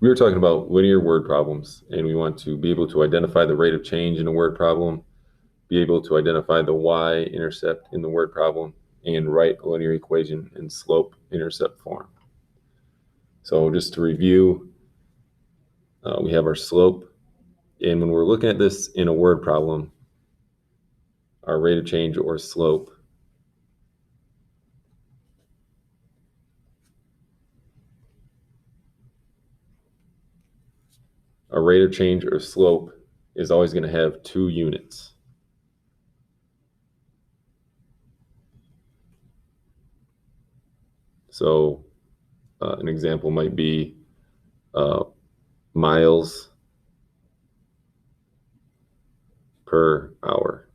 we were talking about linear word problems, and we want to be able to identify the rate of change in a word problem, be able to identify the y-intercept in the word problem, and write a linear equation in slope-intercept form. So just to review, we have our slope, and when we're looking at this in a word problem, our rate of change or slope is always going to have 2 units. So an example might be miles per hour.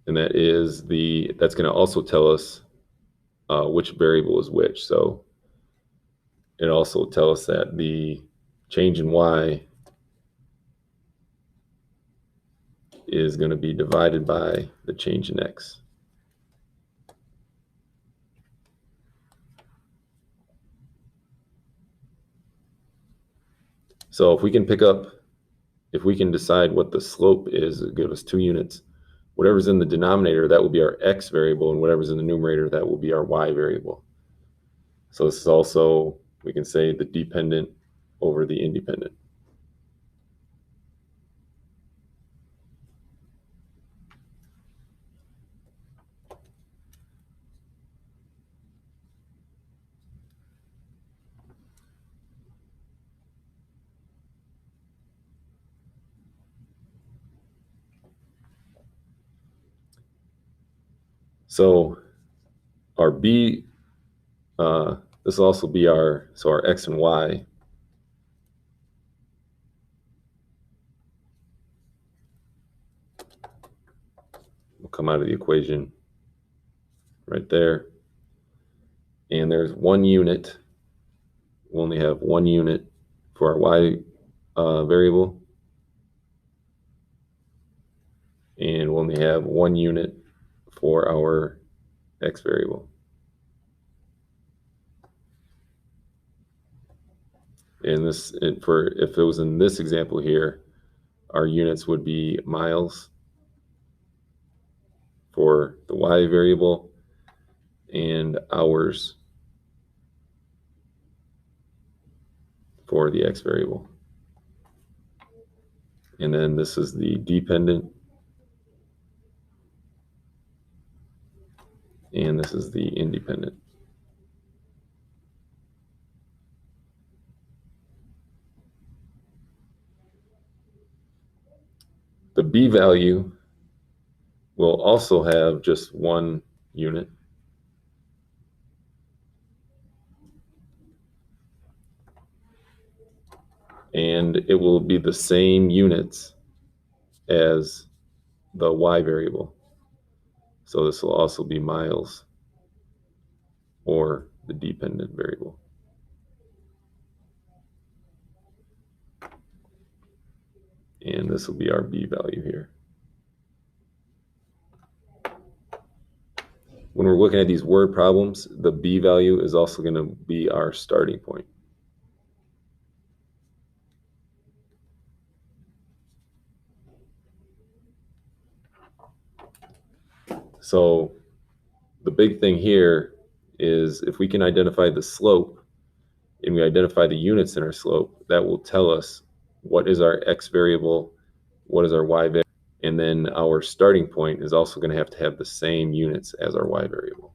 And that's going to also tell us which variable is which. So it also tells us that the change in y is going to be divided by the change in x. So if we can decide what the slope is, it gives us 2 units. Whatever's in the denominator, that will be our x variable, and whatever's in the numerator, that will be our y variable. So this is also, we can say, the dependent over the independent. So our b, this will also be our x and y will come out of the equation right there. And there's 1 unit. We'll only have 1 unit for our y variable. And we'll only have 1 unit for our x variable. And if it was in this example here, our units would be miles for the y variable and hours for the x variable. And then this is the dependent, and this is the independent. The b value will also have just 1 unit. And it will be the same units as the y variable. So this will also be miles or the dependent variable. And this will be our b value here. When we're looking at these word problems, the b value is also going to be our starting point. So the big thing here is if we can identify the slope and we identify the units in our slope, that will tell us what is our x variable, what is our y variable, and then our starting point is also going to have the same units as our y variable.